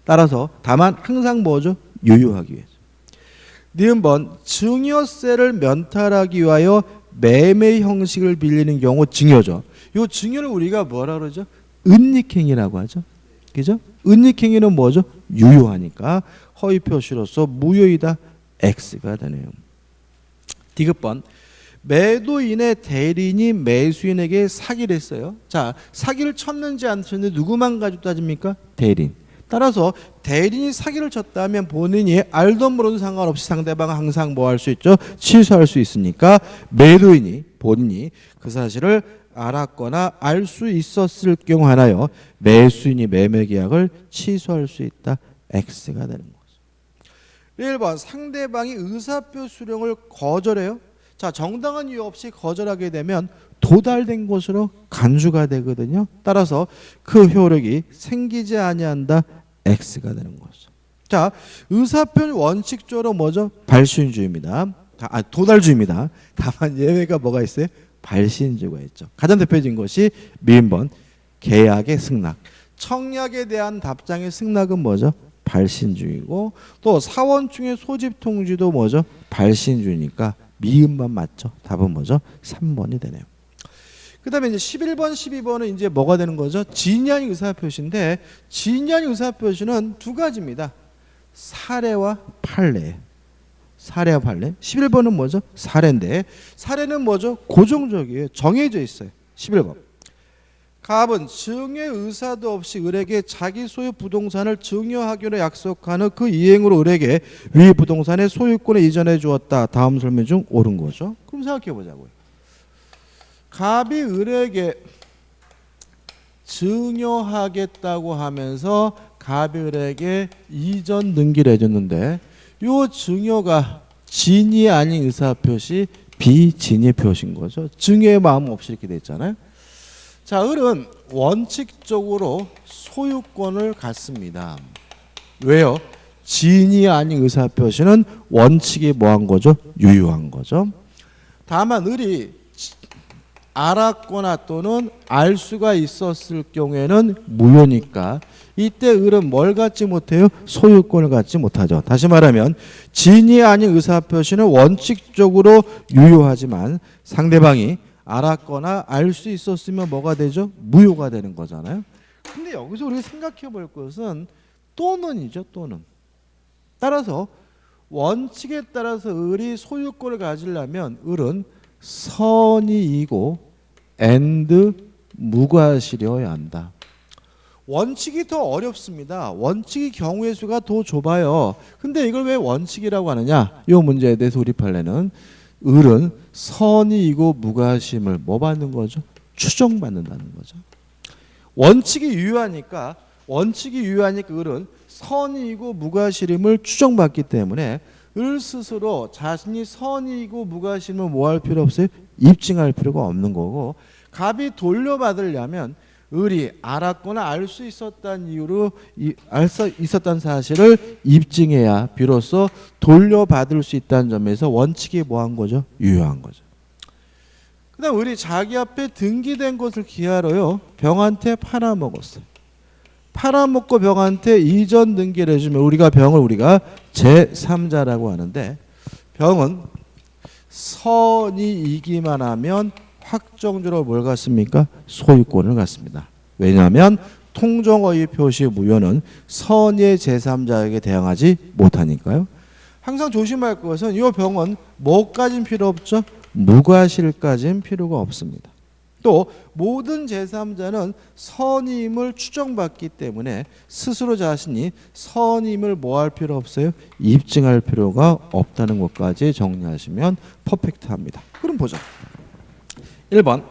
따라서 다만 항상 뭐죠? 유효하기 위해서. 니은번 증여세를 면탈하기 위하여 매매 형식을 빌리는 경우 증여죠. 이 증여를 우리가 뭐라 그러죠? 은닉행위라고 하죠. 그죠? 은닉행위는 뭐죠? 유효하니까 허위 표시로서 무효이다. X가 되네요. 디귿번 매도인의 대리인이 매수인에게 사기를 했어요. 자, 사기를 쳤는지 안 쳤는지 누구만 가지고 따집니까? 대리인. 따라서 대리인이 사기를 쳤다면 본인이 알던 모르던 상관없이 상대방은 항상 뭐 할 수 있죠? 취소할 수 있으니까 매도인이 본인이 그 사실을 알았거나 알 수 있었을 경우 하나요. 매수인이 매매 계약을 취소할 수 있다. X가 되는 거죠. 1번 상대방이 의사표 수령을 거절해요. 자, 정당한 이유 없이 거절하게 되면 도달된 것으로 간주가 되거든요. 따라서 그 효력이 생기지 아니한다. X가 되는 거죠. 자, 의사표는 원칙적으로 뭐죠? 발신주의입니다. 도달주의입니다. 다만 예외가 뭐가 있어요? 발신주의가 있죠. 가장 대표적인 것이 미인번 계약의 승낙. 청약에 대한 답장의 승낙은 뭐죠? 발신주의고 또 사원충의 소집 통지도 뭐죠? 발신주의니까 미음만 맞죠. 답은 뭐죠? 3번이 되네요. 그 다음에 이제 11번, 12번은 이제 뭐가 되는 거죠? 진의 의사표시인데 진의 의사표시는 두 가지입니다. 사례와 판례. 사례와 판례. 11번은 뭐죠? 사례인데 사례는 뭐죠? 고정적이에요. 정해져 있어요. 11번. 갑은 증여 의사도 없이 을에게 자기 소유 부동산을 증여하기로 약속하는 그 이행으로 을에게 위 부동산의 소유권을 이전해 주었다. 다음 설명 중 옳은 거죠. 그럼 생각해 보자고요. 갑이 을에게 증여하겠다고 하면서 갑이 을에게 이전 등기를 해줬는데 요 증여가 진이 아닌 의사표시, 비진의 표시인 거죠. 증여의 마음 없이 이렇게 됐잖아요. 자, 을은 원칙적으로 소유권을 갖습니다. 왜요? 진이 아닌 의사표시는 원칙이 뭐한 거죠? 유효한 거죠. 다만 을이 알았거나 또는 알 수가 있었을 경우에는 무효니까 이때 을은 뭘 갖지 못해요? 소유권을 갖지 못하죠. 다시 말하면 진이 아닌 의사표시는 원칙적으로 유효하지만 상대방이 알았거나 알 수 있었으면 뭐가 되죠? 무효가 되는 거잖아요. 근데 여기서 우리가 생각해 볼 것은 또는이죠. 또는. 따라서 원칙에 따라서 을이 소유권을 가지려면 을은 선이이고 and 무과실이어야 한다. 원칙이 더 어렵습니다. 원칙이 경우의 수가 더 좁아요. 근데 이걸 왜 원칙이라고 하느냐? 이 문제에 대해서 우리 판례는 을은 선이이고 무과심을 뭐 받는 거죠? 추정받는다는 거죠. 원칙이 유효하니까 을은 선이이고 무과실임을 추정받기 때문에 을 스스로 자신이 선이이고 무과실임을 뭐 할 필요 없어요? 입증할 필요가 없는 거고 갑이 돌려받으려면 을이 알았거나 알 수 있었다는 이유로 알 수 있었다는 사실을 입증해야 비로소 돌려받을 수 있다는 점에서 원칙이 뭐한 거죠? 유효한 거죠. 그 다음 을이 자기 앞에 등기된 것을 기하러요 병한테 팔아먹었어요. 팔아먹고 병한테 이전 등기를 해주면 우리가 제3자라고 하는데 병은 선이이기만 하면 확정적으로 뭘 갖습니까? 소유권을 갖습니다. 왜냐하면 통정어의 표시 무효는 선의 제3자에게 대항하지 못하니까요. 항상 조심할 것은 이 병은 뭐까진 필요 없죠? 무과실까진 필요가 없습니다. 또 모든 제3자는 선임을 추정받기 때문에 스스로 자신이 선임을 뭐 할 필요 없어요? 입증할 필요가 없다는 것까지 정리하시면 퍼펙트합니다. 그럼 보자. 1번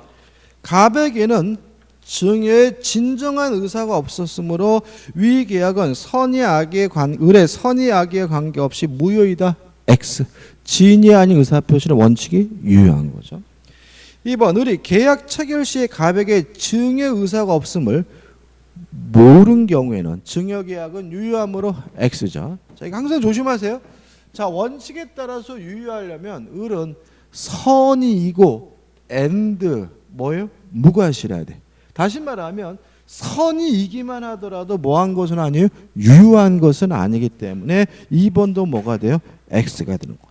갑에게는 증여의 진정한 의사가 없었으므로 위 계약은 을의 선의 악의에 관계없이 무효이다. X. 진이 아닌 의사표시는 원칙이 유효한 거죠. 2번 을이 계약 체결 시에 갑에게 증여 의사가 없음을 모른 경우에는 증여 계약은 유효함으로 X죠. 자, 이거 항상 조심하세요. 자, 원칙에 따라서 유효하려면 을은 선이이고 and 뭐예요? 무과실해야 돼. 다시 말하면 선이이기만 하더라도 뭐한 것은 아니에요? 유효한 것은 아니기 때문에 2번도 뭐가 돼요? X가 되는 거죠.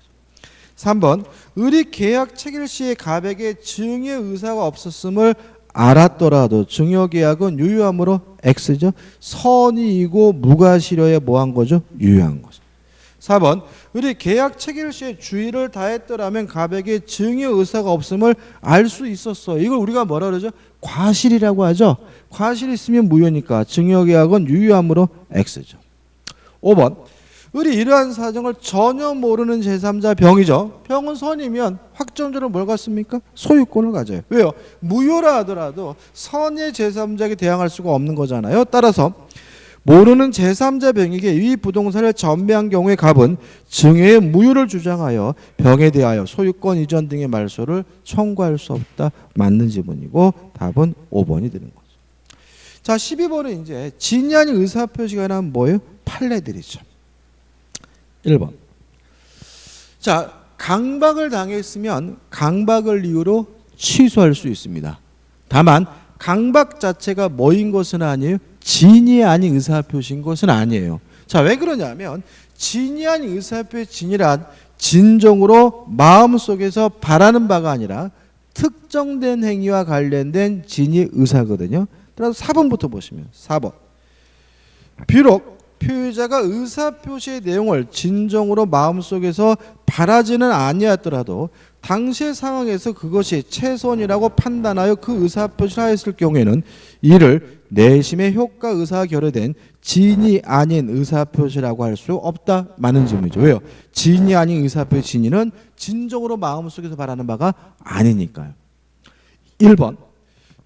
3번 을이 계약 체결 시에 갑에게 증여 의사가 없었음을 알았더라도 증여 계약은 유효함으로 X죠. 선이이고 무과실효에 뭐한 거죠? 유효한 거죠. 4번 을이 계약 체결 시에 주의를 다했더라면 갑에게 증여 의사가 없음을 알 수 있었어. 이걸 우리가 뭐라 그러죠? 과실이라고 하죠. 과실이 있으면 무효니까 증여 계약은 유효함으로 X죠. 5번 을이 이러한 사정을 전혀 모르는 제3자 병이죠. 병은 선이면 확정적으로 뭘 갖습니까? 소유권을 가져요. 왜요? 무효라 하더라도 선의 제3자에게 대항할 수가 없는 거잖아요. 따라서 모르는 제3자 병에게 이 부동산을 전매한 경우에 갑은 증여의 무효를 주장하여 병에 대하여 소유권 이전 등의 말소를 청구할 수 없다. 맞는 지문이고 답은 5번이 되는 거죠. 자, 12번은 이제 진이 아닌 의사표시가 관한 뭐예요? 판례들이죠. 1번. 자, 강박을 당했으면 강박을 이유로 취소할 수 있습니다. 다만 강박 자체가 뭐인 것은 아니에요? 진이 아닌 의사표시인 것은 아니에요. 자, 왜 그러냐면 진이 아닌 의사표의 진이란 진정으로 마음속에서 바라는 바가 아니라 특정된 행위와 관련된 진이 의사거든요. 따라서 4번부터 보시면 4번. 비록 표의자가 의사표시의 내용을 진정으로 마음속에서 바라지는 아니었더라도 당시의 상황에서 그것이 최선이라고 판단하여 그 의사표시를 하였을 경우에는 이를 내심의 효과 의사가 결여된 진이 아닌 의사표시라고 할 수 없다. 맞는 질문이죠. 왜요? 진이 아닌 의사표시 진이는 진정으로 마음속에서 바라는 바가 아니니까요. 1번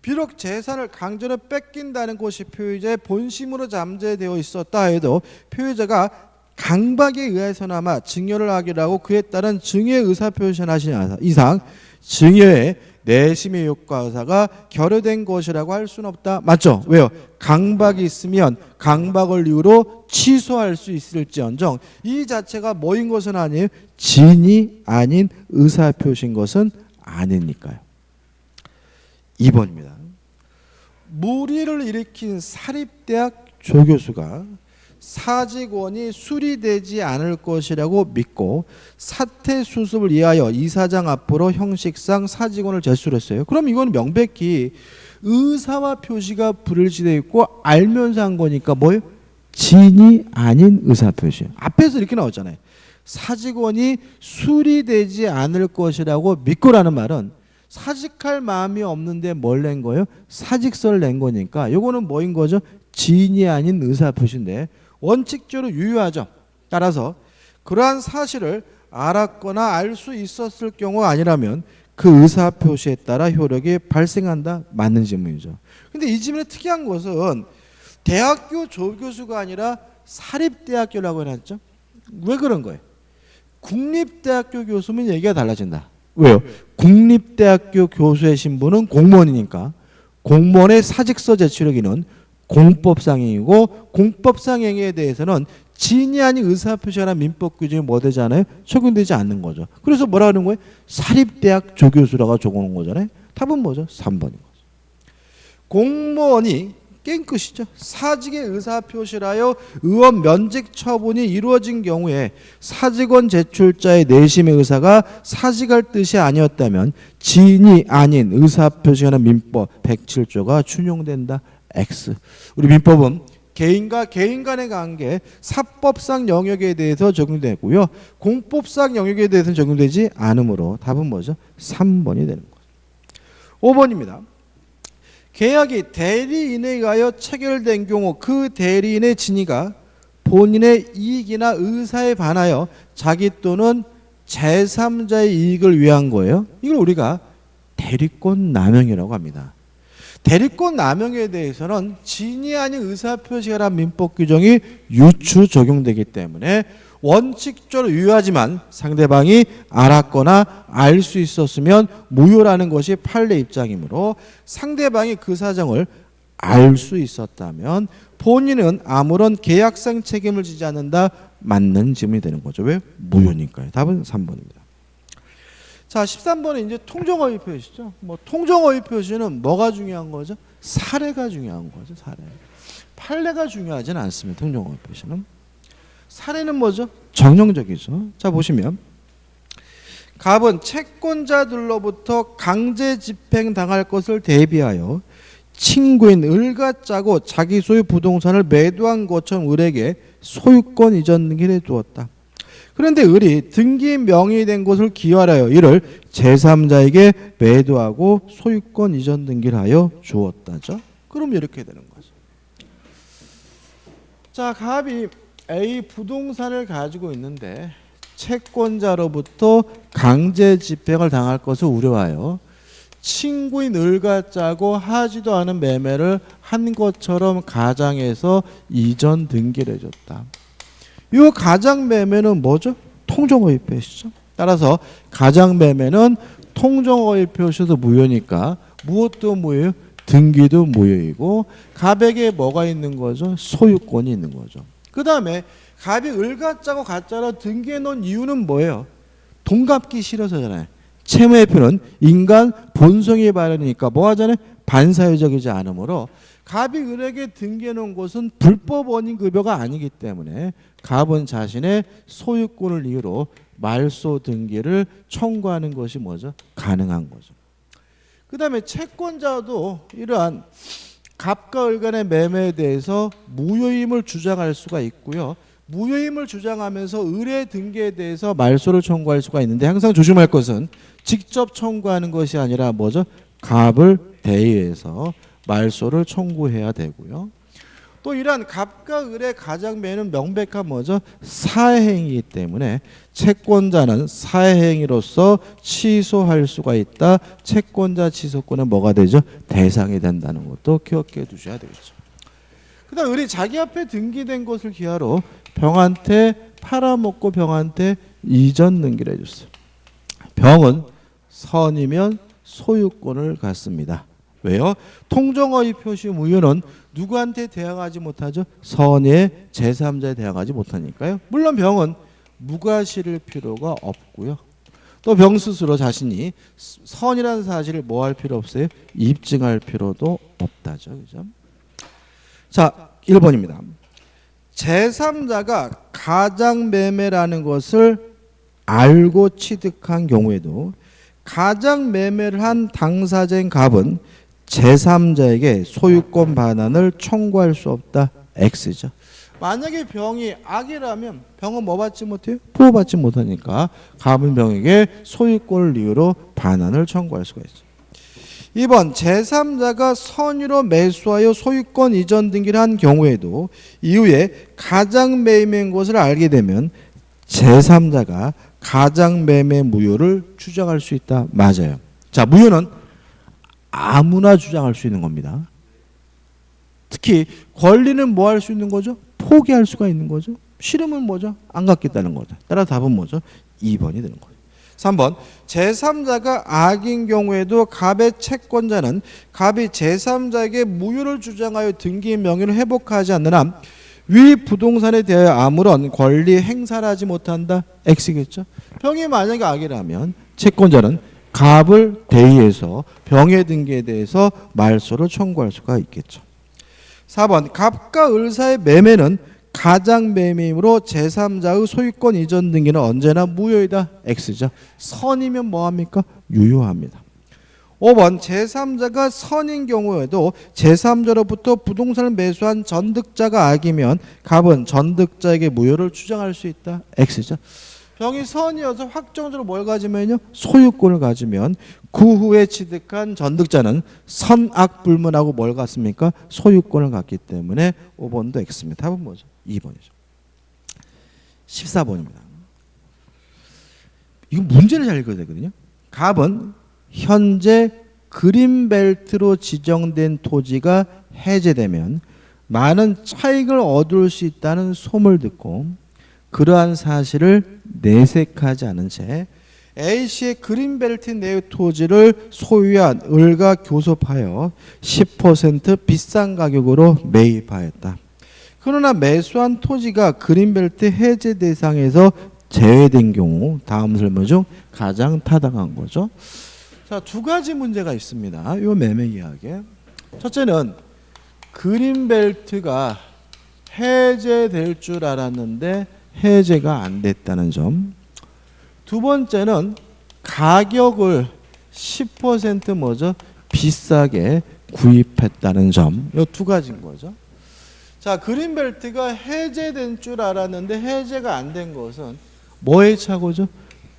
비록 재산을 강제로 뺏긴다는 것이 표의자의 본심으로 잠재되어 있었다 해도 표의자가 강박에 의해서나마 증여를 하기로 하고 그에 따른 증여의 의사표시를 하신 이상 증여의 내심의 욕과 의사가 결여된 것이라고 할 수는 없다. 맞죠? 왜요? 강박이 있으면 강박을 이유로 취소할 수 있을지언정 이 자체가 뭐인 것은 아니에요. 진이 아닌 의사표시인 것은 아니니까요. 2번입니다. 무리를 일으킨 사립대학 조교수가 사직원이 수리되지 않을 것이라고 믿고 사퇴 수습을 위하여 이사장 앞으로 형식상 사직원을 제출했어요. 그럼 이건 명백히 의사와 표시가 불일치되어 있고 알면서 한 거니까 뭐예요? 진이 아닌 의사표시. 앞에서 이렇게 나왔잖아요. 사직원이 수리되지 않을 것이라고 믿고라는 말은 사직할 마음이 없는데 뭘 낸 거예요? 사직서를 낸 거니까 이거는 뭐인 거죠? 진이 아닌 의사표시인데 원칙적으로 유효하죠. 따라서 그러한 사실을 알았거나 알 수 있었을 경우 아니라면 그 의사표시에 따라 효력이 발생한다. 맞는 질문이죠. 근데 이 질문의 특이한 것은 대학교 조교수가 아니라 사립대학교라고 해놨죠. 왜 그런 거예요? 국립대학교 교수면 얘기가 달라진다. 왜요? 국립대학교 교수의 신분은 공무원이니까 공무원의 사직서 제출하기는 공법상행위고 공법상행위에 대해서는 진이 아닌 의사표시나 민법 규정이 뭐 되잖아요? 적용되지 않는 거죠. 그래서 뭐라 하는 거예요? 사립대학 조교수라고 적어놓은 거잖아요. 답은 뭐죠? 3번인 거죠. 공무원이 게임 끝이죠. 사직의 의사표시라여 의원 면직 처분이 이루어진 경우에 사직원 제출자의 내심의 의사가 사직할 뜻이 아니었다면 진이 아닌 의사표시나 민법 107조가 준용된다. X. 우리 민법은 개인과 개인 간의 관계 사법상 영역에 대해서 적용되고요. 공법상 영역에 대해서는 적용되지 않으므로 답은 뭐죠? 3번이 되는 거죠. 5번입니다. 계약이 대리인에 의하여 체결된 경우 그 대리인의 진위가 본인의 이익이나 의사에 반하여 자기 또는 제3자의 이익을 위한 거예요. 이걸 우리가 대리권 남용이라고 합니다. 대리권 남용에 대해서는 진이 아닌 의사표시라는 민법 규정이 유추 적용되기 때문에 원칙적으로 유효하지만 상대방이 알았거나 알 수 있었으면 무효라는 것이 판례 입장이므로 상대방이 그 사정을 알 수 있었다면 본인은 아무런 계약상 책임을 지지 않는다. 맞는 질문이 되는 거죠. 왜? 무효니까요. 답은 3번입니다. 자, 13번은 이제 통정어휘 표시죠. 뭐 통정어휘 표시는 뭐가 중요한 거죠? 사례가 중요한 거죠. 사례. 판례가 중요하지는 않습니다. 통정어휘 표시는. 사례는 뭐죠? 정형적이죠. 자, 보시면 갑은 채권자들로부터 강제 집행당할 것을 대비하여 친구인 을과 짜고 자기 소유 부동산을 매도한 것처럼 을에게 소유권 이전 등기를 두었다. 그런데 을이 등기 명의된 것을 기활하여 이를 제3자에게 매도하고 소유권 이전 등기를 하여 주었다죠. 그럼 이렇게 되는 거죠. 자, 갑이 A 부동산을 가지고 있는데 채권자로부터 강제 집행을 당할 것을 우려하여 친구인 을과 짜고 하지도 않은 매매를 한 것처럼 가장해서 이전 등기를 해줬다. 이 가장 매매는 뭐죠? 통정어휘 표시죠. 따라서 가장 매매는 통정어휘 표시도 무효니까 무엇도 무효예요? 등기도 무효이고 갑에게 뭐가 있는 거죠? 소유권이 있는 거죠. 그 다음에 갑이 을과 짜고 가짜로 등기해 놓은 이유는 뭐예요? 돈 갚기 싫어서잖아요. 채무회피는 인간 본성의 발현이니까 뭐 하잖아요? 반사회적이지 않으므로 갑이 을에게 등기해 놓은 것은 불법 원인 급여가 아니기 때문에 갑은 자신의 소유권을 이유로 말소 등기를 청구하는 것이 뭐죠? 가능한 거죠. 그 다음에 채권자도 이러한 갑과 을 간의 매매에 대해서 무효임을 주장할 수가 있고요. 무효임을 주장하면서 을의 등기에 대해서 말소를 청구할 수가 있는데 항상 조심할 것은 직접 청구하는 것이 아니라 뭐죠? 갑을 대의해서 말소를 청구해야 되고요. 또 이러한 갑과 을의 가장매매는 명백한 뭐죠? 사행이기 때문에 채권자는 사행위로서 취소할 수가 있다. 채권자 취소권은 뭐가 되죠? 대상이 된다는 것도 기억해 두셔야 되겠죠. 그 다음 을이 자기 앞에 등기된 것을 기하로 병한테 팔아먹고 병한테 이전 등기를 해줬어요. 병은 선이면 소유권을 갖습니다. 왜요? 통정허위 표시 무효는 누구한테 대항하지 못하죠? 선의 제3자에 대항하지 못하니까요. 물론 병은 무과 실을 필요가 없고요. 또 병 스스로 자신이 선이라는 사실을 뭐 할 필요 없어요? 입증할 필요도 없다죠. 그죠? 자, 1번입니다. 제3자가 가장매매라는 것을 알고 취득한 경우에도 가장매매를 한 당사자인 갑은 제3자에게 소유권 반환을 청구할 수 없다. X죠. 만약에 병이 악이라면 병은 뭐 받지 못해요? 보호받지 못하니까 갑은 병에게 소유권을 이유로 반환을 청구할 수가 있죠. 2번 제3자가 선의로 매수하여 소유권 이전 등기를 한 경우에도 이후에 가장매매인 것을 알게 되면 제3자가 가장매매 무효를 주장할 수 있다. 맞아요. 자, 무효는 아무나 주장할 수 있는 겁니다. 특히 권리는 뭐 할 수 있는 거죠? 포기할 수가 있는 거죠. 싫으면 뭐죠? 안 갖겠다는 거죠. 따라 답은 뭐죠? 2번이 되는 거예요. 3번 제3자가 악인 경우에도 갑의 채권자는 갑이 제3자에게 무효를 주장하여 등기 명의를 회복하지 않는 한 위 부동산에 대하여 아무런 권리 행사를 하지 못한다. X겠죠. 병이 만약에 악이라면 채권자는 갑을 대의해서 병의 등기에 대해서 말소를 청구할 수가 있겠죠. 4번 갑과 을 사이의 매매는 가장매매이므로 제3자의 소유권 이전 등기는 언제나 무효이다. X죠. 선이면 뭐합니까? 유효합니다. 5번 제3자가 선인 경우에도 제3자로부터 부동산을 매수한 전득자가 악이면 갑은 전득자에게 무효를 주장할 수 있다. X죠. 병이 선이어서 확정적으로 뭘 가지면요? 소유권을 가지면 그 후에 취득한 전득자는 선악 불문하고 뭘 갖습니까? 소유권을 갖기 때문에 5번도 X입니다. 답은 뭐죠? 2번이죠. 14번입니다. 이거 문제를 잘 읽어야 되거든요. 갑은 현재 그린벨트로 지정된 토지가 해제되면 많은 차익을 얻을 수 있다는 소문을 듣고 그러한 사실을 내색하지 않은 채 A씨의 그린벨트 내의 토지를 소유한 을과 교섭하여 10% 비싼 가격으로 매입하였다. 그러나 매수한 토지가 그린벨트 해제 대상에서 제외된 경우 다음 설명 중 가장 타당한 거죠. 자, 두 가지 문제가 있습니다. 이 매매 이야기에. 첫째는 그린벨트가 해제될 줄 알았는데 해제가 안 됐다는 점. 두 번째는 가격을 10% 뭐죠? 비싸게 구입했다는 점. 이 두 가지인 거죠. 자, 그린벨트가 해제된 줄 알았는데 해제가 안 된 것은 뭐의 착오죠?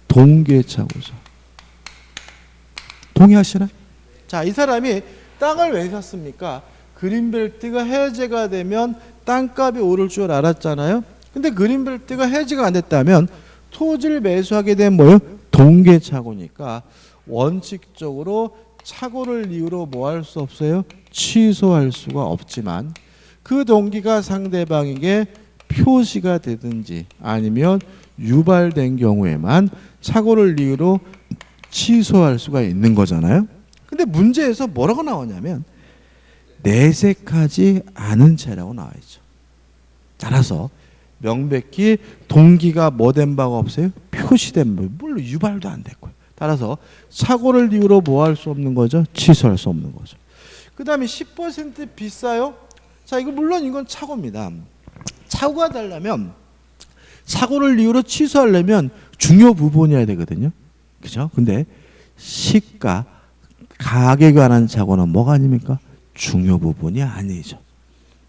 동기의 착오죠. 동의하시나요? 자, 이 사람이 땅을 왜 샀습니까? 그린벨트가 해제가 되면 땅값이 오를 줄 알았잖아요. 근데 그린벨트가 해제가 안 됐다면 토지를 매수하게 된 뭐예요? 동기의 착오니까 원칙적으로 착오를 이유로 뭐 할 수 없어요? 취소할 수가 없지만 그 동기가 상대방에게 표시가 되든지 아니면 유발된 경우에만 착오를 이유로 취소할 수가 있는 거잖아요. 근데 문제에서 뭐라고 나오냐면 내색하지 않은 채라고 나와 있죠. 따라서 명백히 동기가 뭐 된 바가 없어요? 표시된 바, 물론 유발도 안 됐고요. 따라서 착오를 이유로 뭐 할 수 없는 거죠? 취소할 수 없는 거죠. 그 다음에 10% 비싸요? 자, 이거 물론 이건 착오입니다. 착오가 되려면 착오를 이유로 취소하려면 중요 부분이어야 되거든요. 그죠? 근데 시가, 가격에 관한 착오는 뭐가 아닙니까? 중요 부분이 아니죠.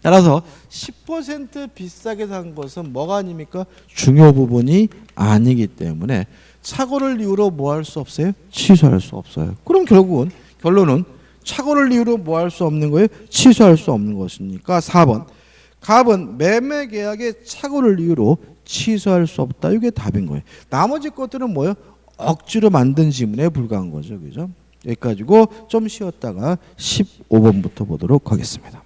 따라서 10% 비싸게 산 것은 뭐가 아닙니까? 중요 부분이 아니기 때문에 착오를 이유로 뭐 할 수 없어요? 취소할 수 없어요. 그럼 결국은 결론은 착오를 이유로 뭐 할 수 없는 거예요? 취소할 수 없는 것이니까 4번 갑은 매매 계약의 착오를 이유로 취소할 수 없다. 이게 답인 거예요. 나머지 것들은 뭐예요? 억지로 만든 지문에 불과한 거죠. 그죠? 여기까지고 좀 쉬었다가 15번부터 보도록 하겠습니다.